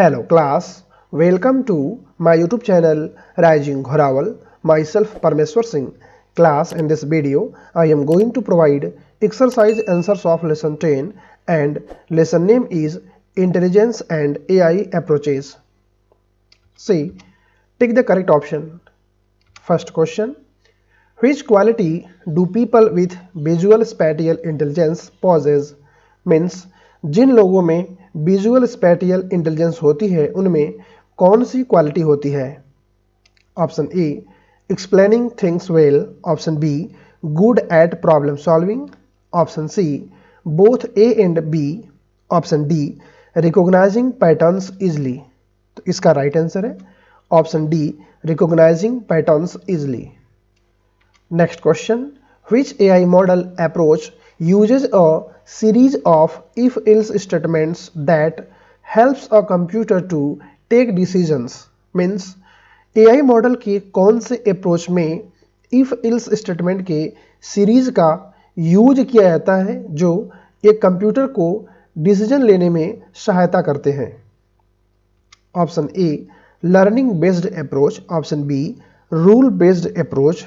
Hello class, welcome to my YouTube channel Rising Ghorawal. Myself Parmeshwar Singh. Class, in this video I am going to provide exercise answers of lesson 10 and lesson name is Intelligence and AI Approaches. See, take the correct option. First question, which quality do people with visual spatial intelligence possess? Means जिन लोगों में visual spatial intelligence होती है उनमें कौन सी quality होती है? Option A explaining things well, option B good at problem solving, option C both A and B, option D recognising patterns easily. तो इसका राइट आंसर है option D recognising patterns easily. Next question, which AI model approach uses a series of if-else statements that helps a computer to take decisions? Means AI model के कौन से approach में if-else statement के series का use किया जाता है जो एक कंप्यूटर को डिसीजन लेने में सहायता करते हैं? Option A learning based approach, option B rule based approach,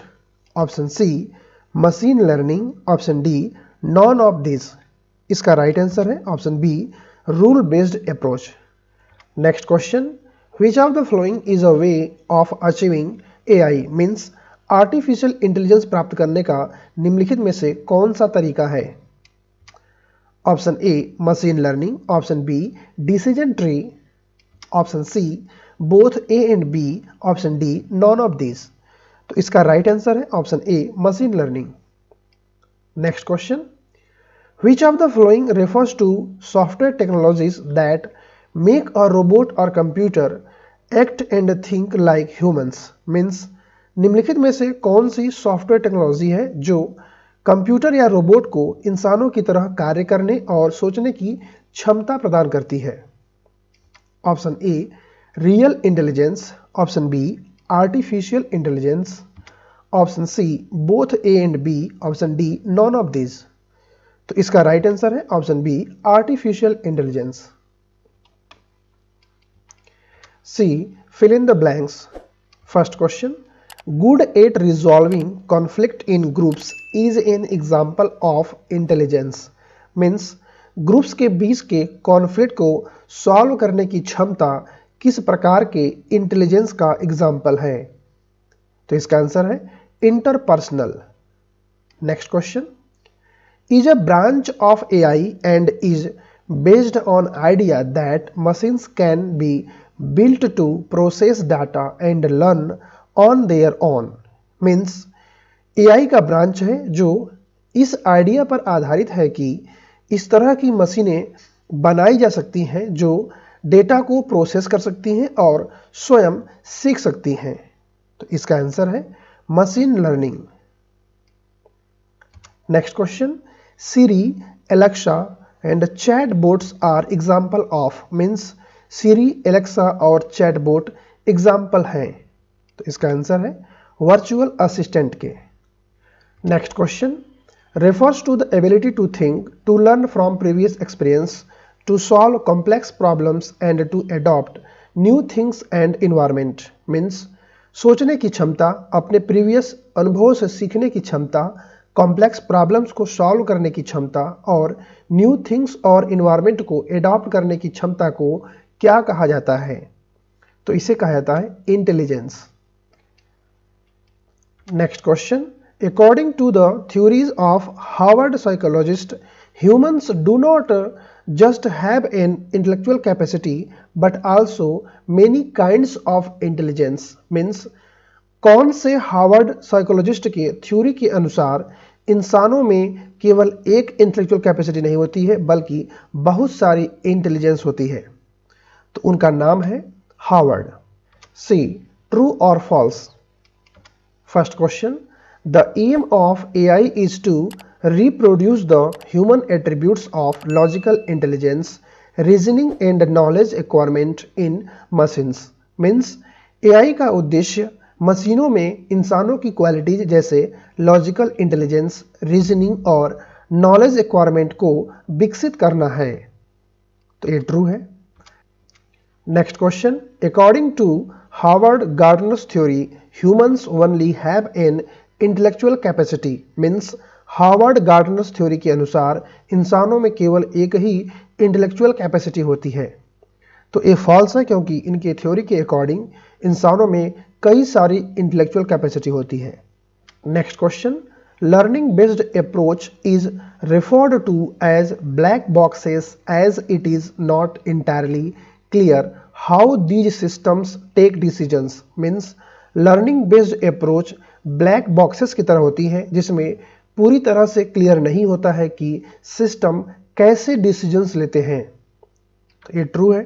option C machine learning, option D none of this. इसका राइट आंसर है option B rule based approach. Next question, which of the following is a way of achieving AI? Means artificial intelligence प्राप्त करने का निम्नलिखित में से कौन सा तरीका है? Option A machine learning, option B decision tree, option C both A and B, option D none of this. तो इसका राइट आंसर है option A machine learning. Next question, which of the following refers to software technologies that make a robot or computer act and think like humans? Means निम्नलिखित में से कौन सी software technology है जो computer या robot को इंसानों की तरह कार्य करने और सोचने की क्षमता प्रदान करती है? Option A real intelligence, option B artificial intelligence, option C both A and B, option D none of this. तो इसका राइट आंसर है option B artificial intelligence. C fill in the blanks. First question, good at resolving conflict in groups is an example of intelligence. Means groups के बीच के conflict को solve करने की क्षमता किस प्रकार के इंटेलिजेंस का एग्जाम्पल है? तो इसका आंसर है interpersonal. Next question, is a branch of AI and is based on idea that machines can be built to process data and learn on their own. Means AI का branch है जो इस idea पर आधारित है कि इस तरह की मशीनें बनाई जा सकती हैं जो डेटा को प्रोसेस कर सकती हैं और स्वयं सीख सकती हैं. तो इसका आंसर है machine learning. Next question, Siri, Alexa and chat bots are example of. Means Siri, Alexa और चैट बोट एग्जाम्पल हैं. तो इसका आंसर है वर्चुअल असिस्टेंट के. Next question, refers to the ability to think, to learn from previous experience, to solve complex problems and to adopt new things and environment. Means सोचने की क्षमता, अपने previous अनुभव से सीखने की क्षमता, कॉम्प्लेक्स प्रॉब्लम्स को सॉल्व करने की क्षमता और न्यू थिंग्स और इन्वायरमेंट को एडॉप्ट करने की क्षमता को क्या कहा जाता है? तो इसे कहा जाता है intelligence. Next question, according to the theories of Harvard psychologist, humans do not just have an intellectual capacity but also many kinds of intelligence. Means कौन से हार्वर्ड साइकोलॉजिस्ट के थ्योरी के अनुसार इंसानों में केवल एक इंटेलेक्चुअल कैपेसिटी नहीं होती है बल्कि बहुत सारी इंटेलिजेंस होती है? तो उनका नाम है हार्वर्ड. सी ट्रू और false. Next question, the aim of AI is to reproduce the human attributes of logical intelligence, reasoning and knowledge acquirement in machines. Means AI का उद्देश्य मशीनों में इंसानों की क्वालिटीज जैसे लॉजिकल इंटेलिजेंस, रीजनिंग और knowledge acquirement को विकसित करना है. तो ये ट्रू है. Next question, according to Harvard Gardner's theory humans only have an intellectual capacity means Harvard Gardner's theory के अनुसार इंसानों में केवल एक ही इंटेलेक्चुअल कैपेसिटी होती है। तो ये फॉल्स है क्योंकि इनके थ्योरी के अकॉर्डिंग इंसानों में कई सारी इंटेलेक्चुअल कैपेसिटी होती है। Next question, learning based approach is referred to as black boxes as it is not entirely clear how these systems take decisions means learning based approach black boxes की तरह होती है जिसमें पूरी तरह से क्लियर नहीं होता है कि सिस्टम कैसे डिसीजंस लेते हैं। तो ये ट्रू है।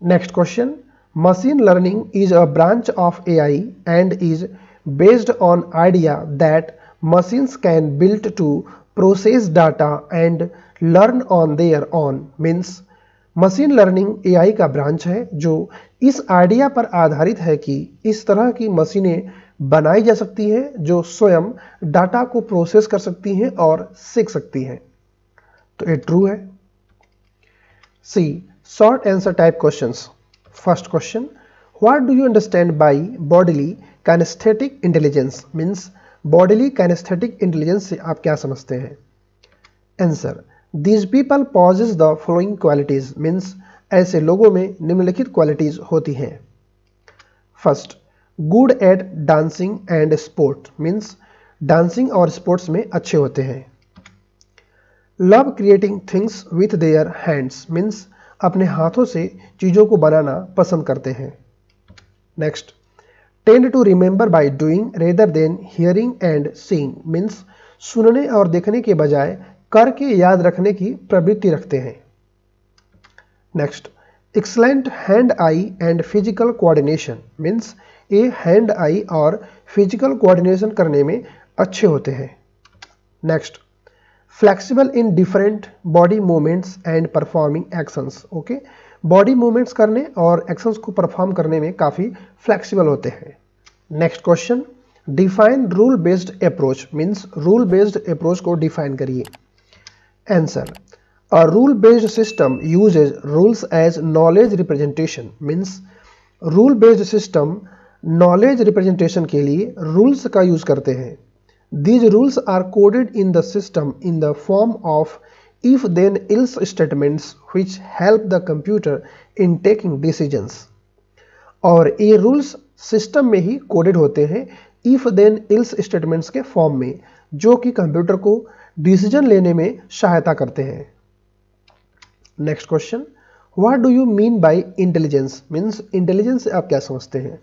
Next question, machine learning is a branch of AI and is based on idea that machines can build to process data and learn on their own means machine learning AI का branch है जो इस idea पर आधारित है कि इस तरह की मशीनें बनाई जा सकती हैं जो स्वयं डाटा को प्रोसेस कर सकती हैं और सीख सकती हैं। तो ये ट्रू है। C, short answer type questions. First question, what do you understand by bodily kinesthetic intelligence means bodily kinesthetic intelligence से आप क्या समझते हैं? Answer, these people possess the following qualities means ऐसे लोगों में निम्नलिखित क्वालिटीज होती हैं। First, good at dancing and sport means dancing और स्पोर्ट्स में अच्छे होते हैं। Love creating things with their hands means अपने हाथों से चीज़ों को बनाना पसंद करते हैं। Next, tend to remember by doing rather than hearing and seeing means सुनने और देखने के बजाय करके याद रखने की प्रवृत्ति रखते हैं। Next, excellent hand I and physical coordination means ये हैंड आई और फिजिकल कोऑर्डिनेशन करने में अच्छे होते हैं। Next, flexible in different body movements and performing actions okay, body movements करने और एक्शंस को परफॉर्म करने में काफ़ी फ्लेक्सिबल होते हैं। Next question, define rule based approach means rule based approach को डिफाइन करिए। Answer, a rule based system uses rules as knowledge representation means rule based system knowledge representation के लिए रूल्स का यूज करते हैं। These rules are coded in the system in the form of if then else statements which help the computer in taking decisions और ये rules system में ही coded होते हैं if then else स्टेटमेंट्स के form में जो कि कंप्यूटर को डिसीजन लेने में सहायता करते हैं। Next question, what do you mean by intelligence means intelligence से आप क्या समझते हैं?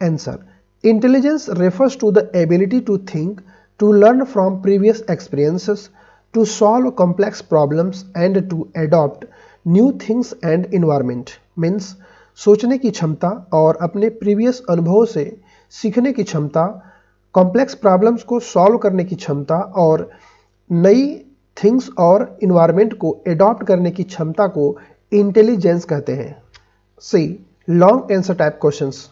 Answer, intelligence refers to the ability to think, to learn from previous experiences, to solve complex problems and to adopt new things and environment means सोचने की क्षमता और अपने प्रीवियस अनुभवों से सीखने की क्षमता, कॉम्प्लेक्स प्रॉब्लम्स को सॉल्व करने की क्षमता और नई थिंग्स और इन्वायरमेंट को एडॉप्ट करने की क्षमता को इंटेलिजेंस कहते हैं। C, long answer type questions.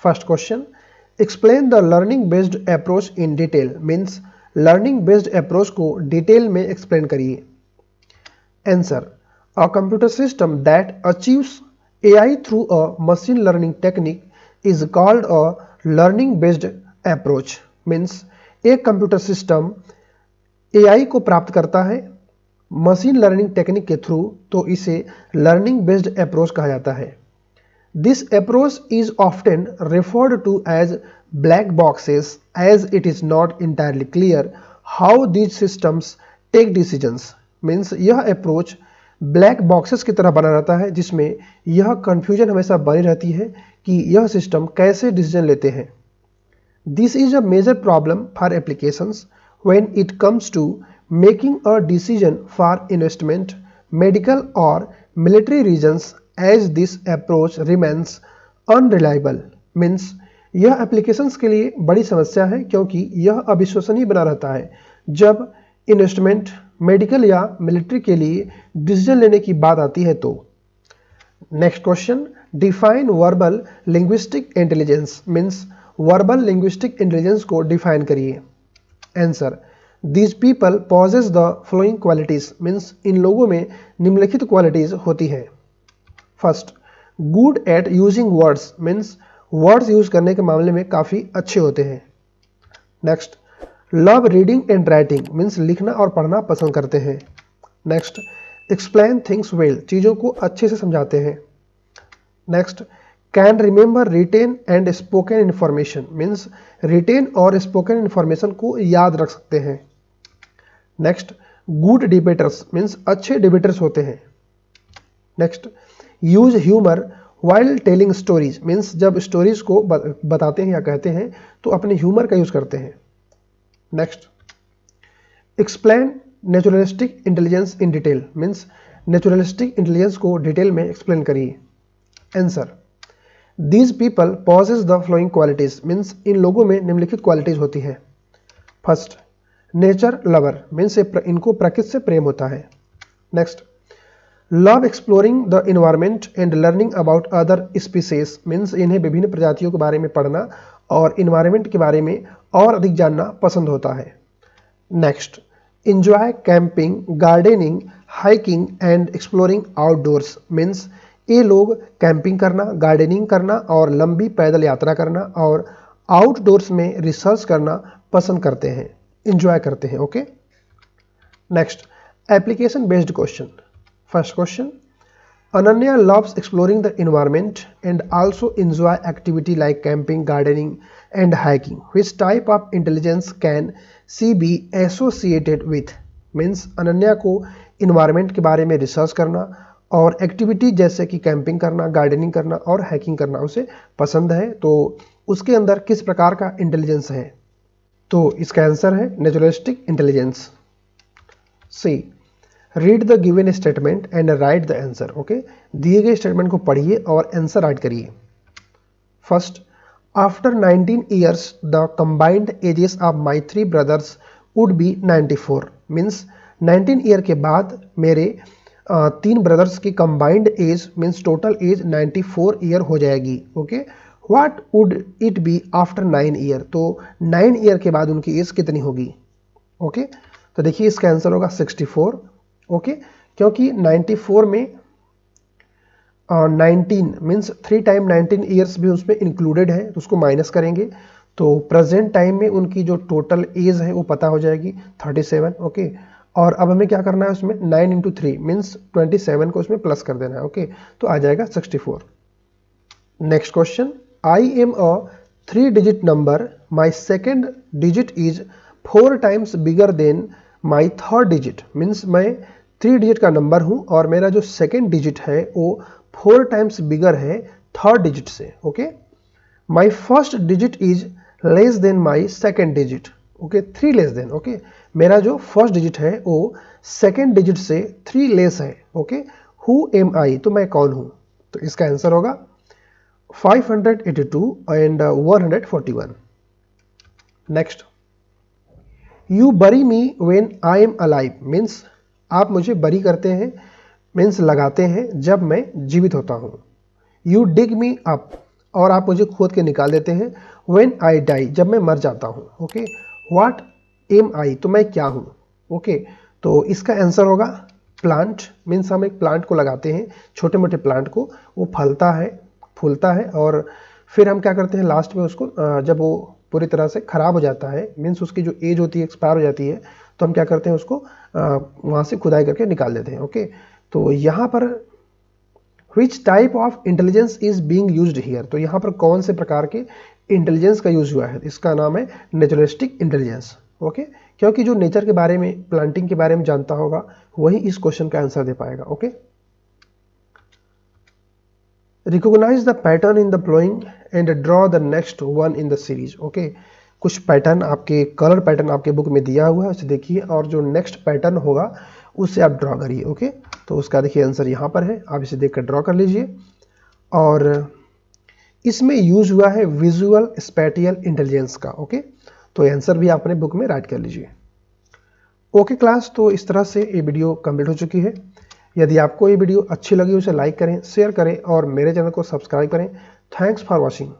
First question, explain the learning based approach in detail means learning based approach को डिटेल में एक्सप्लेन करिए। Answer, a computer system that achieves AI through a machine learning technique is called a learning based approach means एक computer system AI को प्राप्त करता है machine learning technique के through तो इसे लर्निंग बेस्ड अप्रोच कहा जाता है। This approach is often referred to as black boxes as it is not entirely clear how these systems take decisions means यह अप्रोच ब्लैक बॉक्सेस की तरह बना रहता है जिसमें यह कंफ्यूजन हमेशा बनी रहती है कि यह सिस्टम कैसे डिसीजन लेते हैं। This is a major problem for applications when it comes to making a decision for investment, medical और military reasons as this approach remains unreliable means यह एप्लीकेशंस के लिए बड़ी समस्या है क्योंकि यह अविश्वसनीय बना रहता है जब इन्वेस्टमेंट, मेडिकल या मिलिट्री के लिए डिसीजन लेने की बात आती है। तो next question, define verbal linguistic intelligence means verbal linguistic intelligence को डिफाइन करिए। Answer, these people possess the following qualities means इन लोगों में निम्नलिखित क्वालिटीज होती हैं। First, good at using words means words use करने के मामले में काफ़ी अच्छे होते हैं। Next, love reading and writing means लिखना और पढ़ना पसंद करते हैं। नेक्स्ट, एक्सप्लेन थिंग्स वेल चीज़ों को अच्छे से समझाते हैं। Next, can remember written and spoken information means written और स्पोकन इन्फॉर्मेशन को याद रख सकते हैं। नेक्स्ट, गुड डिबेटर्स मीन्स अच्छे डिबेटर्स होते हैं। Next, use humour while telling stories means जब स्टोरीज को बताते हैं या कहते हैं तो अपने ह्यूमर का यूज करते हैं। Next, explain naturalistic intelligence in detail means naturalistic intelligence को डिटेल में एक्सप्लेन करिए। Answer, these people possess the following qualities means इन लोगों में निम्नलिखित क्वालिटीज होती है। फर्स्ट, नेचर लवर मीन्स इनको प्रकृति से प्रेम होता है। Next, love exploring the environment and learning about other species means इन्हें विभिन्न प्रजातियों के बारे में पढ़ना और इन्वायरमेंट के बारे में और अधिक जानना पसंद होता है। Next, enjoy camping, gardening, hiking and exploring outdoors means ये लोग कैंपिंग करना, गार्डनिंग करना और लंबी पैदल यात्रा करना और आउटडोर्स में रिसर्च करना पसंद करते हैं, इंजॉय करते हैं। Okay. Next, application based question. First question, Ananya loves exploring the environment and also enjoy activity like camping, gardening and hiking. Which type of intelligence can she be associated with? Means Ananya को environment के बारे में research करना और activity जैसे कि camping करना, gardening करना और हाइकिंग करना उसे पसंद है, तो उसके अंदर किस प्रकार का इंटेलिजेंस है? तो इसका आंसर है naturalistic intelligence. C, read the given statement and write the answer. Okay, दिए गए स्टेटमेंट को पढ़िए और आंसर राइट करिए। First, after 19 years the combined ages of my 3 brothers would be 94 means 19 year के बाद मेरे 3 ब्रदर्स की combined age means total age 94 year हो जाएगी। Okay, what would it be after 9 year, तो 9 ईयर के बाद उनकी एज कितनी होगी? ओके, तो देखिए इसका आंसर होगा 64। ओके, क्योंकि 94 में 19 मीन्स 3 टाइम 19 ईयर्स भी उसमें इंक्लूडेड है, तो उसको माइनस करेंगे तो प्रेजेंट टाइम में उनकी जो टोटल एज है वो पता हो जाएगी 37। ओके, और अब हमें क्या करना है उसमें 9 इंटू 3 मीन्स 27 को उसमें प्लस कर देना है। ओके, तो आ जाएगा 64। Next question, I am a 3 digit number, my second digit is 4 times bigger than my 3rd digit means मैं 3 डिजिट का नंबर हूं और मेरा जो सेकेंड डिजिट है वो 4 टाइम्स बिगर है 3rd डिजिट से। Okay, my first digit is less than my second digit. Okay, 3 less than. Okay, मेरा जो फर्स्ट डिजिट है वो सेकेंड डिजिट से 3 लेस है। ओके, हु एम आई, तो मैं कौन हूं? तो इसका आंसर होगा 582 एंड 141। नेक्स्ट, यू बरी me when I am alive means आप मुझे बरी करते हैं मीन्स लगाते हैं जब मैं जीवित होता हूँ। यू डिग मी अप और आप मुझे खोद के निकाल देते हैं वेन आई डाई जब मैं मर जाता हूँ। ओके, व्हाट एम आई, तो मैं क्या हूँ? ओके, तो इसका आंसर होगा प्लांट मीन्स हम एक प्लांट को लगाते हैं, छोटे मोटे प्लांट को, वो फलता है, फूलता है और फिर हम क्या करते हैं लास्ट में उसको जब वो पूरी तरह से ख़राब हो जाता है मीन्स उसकी जो एज होती है एक्सपायर हो जाती है, तो हम क्या करते हैं उसको वहाँ से खुदाई करके निकाल देते हैं। ओके, तो यहाँ पर which type of intelligence is being used here, तो यहाँ पर कौन से प्रकार के इंटेलिजेंस का यूज हुआ है? इसका नाम है नेचुरलिस्टिक इंटेलिजेंस। ओके, क्योंकि जो नेचर के बारे में, प्लांटिंग के बारे में जानता होगा वही इस क्वेश्चन का आंसर दे पाएगा। Okay, recognise the pattern in the following and draw the next one in the series. Okay, कुछ पैटर्न आपके कलर पैटर्न आपके बुक में दिया हुआ है, उसे देखिए और जो नेक्स्ट पैटर्न होगा उसे आप ड्रॉ करिए। ओके, तो उसका देखिए आंसर यहाँ पर है, आप इसे देखकर ड्रॉ कर लीजिए। और इसमें यूज हुआ है विजुअल स्पैटियल इंटेलिजेंस का। ओके, तो आंसर भी आप अपने बुक में राइट कर लीजिए। ओके क्लास, तो इस तरह से ये वीडियो कंप्लीट हो चुकी है। यदि आपको ये वीडियो अच्छी लगी उसे लाइक करें, शेयर करें और मेरे चैनल को सब्सक्राइब करें। Thanks for watching.